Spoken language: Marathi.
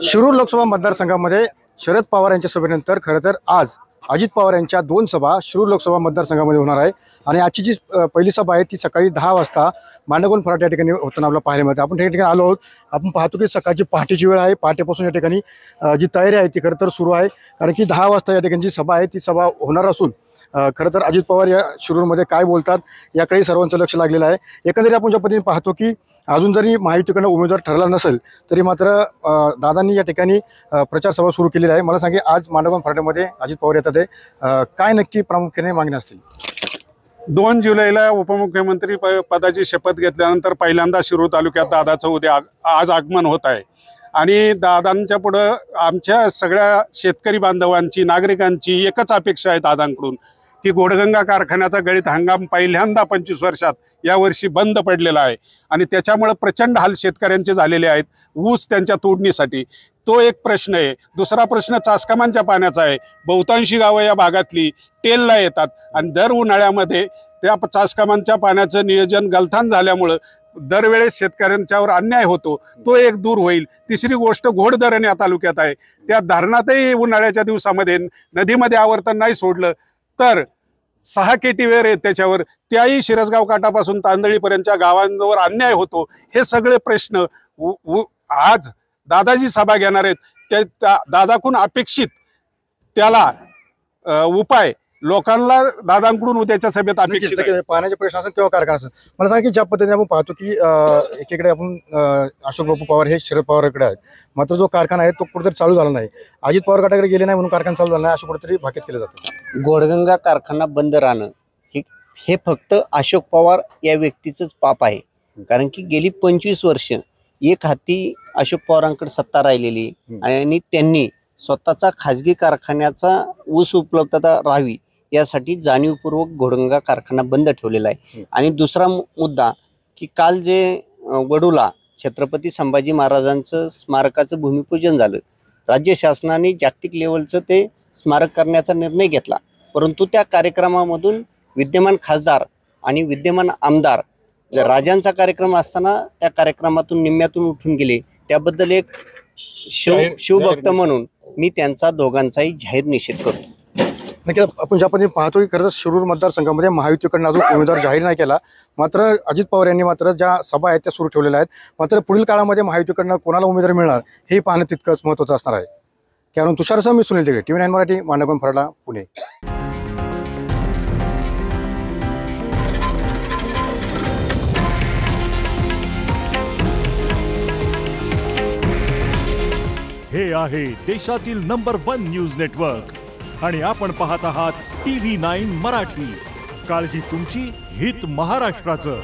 शिरूर लोकसभा मतदारसंघामध्ये शरद पवार यांच्या सभेनंतर खरं तर आज अजित पवार यांच्या 2 सभा शिरूर लोकसभा मतदारसंघामध्ये होणार आहे आणि आजची जी पहिली सभा आहे ती सकाळी 10 वाजता मांडगोन फराट या ठिकाणी होताना आपल्याला पाहायला मिळतं। आपण त्या ठिकाणी आलो आहोत। आपण पाहतो की सकाळची पहाटेची वेळ आहे। पहाटेपासून या ठिकाणी जी तयारी आहे ती खरं तर सुरू आहे, कारण की 10 वाजता या ठिकाणी जी सभा आहे ती सभा होणार असून खरं तर अजित पवार या शिरूरमध्ये काय बोलतात याकडे सर्वांचं लक्ष लागलेलं आहे। एकंदरीत आपण ज्या पद्धतीने पाहतो की अजून जरी महायुतीकडनं उमेदवार ठरला नसेल तरी मात्र दादांनी या ठिकाणी प्रचार सभा सुरू केलेली आहे। मला सांगे आज मांडगोन फराट्यामध्ये अजित पवार येतात आहे, काय नक्की प्रामुख्याने मागण्या असतील? 2 जुलैला उपमुख्यमंत्री पदाची शपथ घेतल्यानंतर पहिल्यांदा शिरूर तालुक्यात दादाचं आज आगमन होत आहे आणि दादांच्या पुढं आमच्या सगळ्या शेतकरी बांधवांची नागरिकांची एकच अपेक्षा आहे दादांकडून की घोडगंगा कारखान्याचा गळीत हंगाम पहिल्यांदा 25 वर्षात यावर्षी बंद पडलेला आहे आणि त्याच्यामुळे प्रचंड हाल शेतकऱ्यांचे झालेले आहेत ऊस त्यांच्या तोडणीसाठी। तो एक प्रश्न आहे। दुसरा प्रश्न चासकामांच्या पाण्याचा आहे। बहुतांशी गावं या भागातली टेलला येतात आणि दर उन्हाळ्यामध्ये त्या चासकामांच्या पाण्याचं नियोजन गलथान झाल्यामुळं दरवेळेस शेतकऱ्यांच्यावर अन्याय होतो, तो एक दूर होईल। तिसरी गोष्ट घोडधरण या तालुक्यात आहे, त्या धरणातही उन्हाळ्याच्या दिवसामध्ये नदीमध्ये आवर्तन नाही सोडलं तर 6 केटीवेर आहेत त्याच्यावर, त्याही शिरसगाव काठापासून तांदळीपर्यंतच्या गावांवर अन्याय होतो। हे सगळे प्रश्न आज दादाजी सभा घेणार आहेत, त्या दादाकडून अपेक्षित त्याला उपाय लोकांना दादांकडून उद्याच्या सभेत अपेक्षित आहे। पाण्याचे प्रश्न असेल किंवा कारखाना असेल, मला सांगा की ज्या पद्धतीने आपण पाहतो की एकीकडे आपण अशोक बापू पवार हे शरद पवारकडे आहेत, मात्र जो कारखाना आहे तो कुठेतरी चालू झाला नाही। अजित पवार गटाकडे गेले नाही म्हणून कारखाना चालू झाला नाही असं कुठेतरी भाकीत केलं जातं। घोडगंगा कारखाना बंद राहणं हे फक्त अशोक पवार या व्यक्तीचंच पाप आहे, कारण की गेली 25 वर्ष एक हाती अशोक पवारांकडे सत्ता राहिलेली आणि त्यांनी स्वतःचा खाजगी कारखान्याचा ऊस उपलब्धता राहावी यासाठी जाणीवपूर्वक घोडगंगा कारखाना बंद ठेवलेला आहे। आणि दुसरा मुद्दा की काल जे वडूला छत्रपती संभाजी महाराजांचं स्मारकाचं भूमिपूजन झालं, राज्य शासनाने जागतिक लेवलचं ते स्मारक करण्याचा निर्णय घेतला, परंतु त्या कार्यक्रमामधून विद्यमान खासदार आणि विद्यमान आमदार राजांचा कार्यक्रम असताना त्या कार्यक्रमातून निम्म्यातून उठून गेले। त्याबद्दल एक शिवभक्त म्हणून मी त्यांचा दोघांचाही जाहीर निषेध करतो। नक्की आपण ज्या पद्धतीने पाहतो की खरंच शिरूर मतदारसंघामध्ये महायुतीकडनं अजून उमेदवार जाहीर नाही केला, मात्र अजित पवार यांनी मात्र ज्या सभा आहेत त्या सुरू ठेवलेल्या आहेत। मात्र पुढील काळामध्ये महायुतीकडनं कोणाला उमेदवार मिळणार हे पाहणं तितकंच महत्त्वाचं असणार आहे। कारण तुषारसह मी सुनील तिकडे TV9 मराठी, मांडगोन फराटा, पुणे। हे आहे देशातील नंबर 1 न्यूज नेटवर्क आणि आपण पाहत आहात TV9 मराठी। काळजी तुमची, हित महाराष्ट्राचं।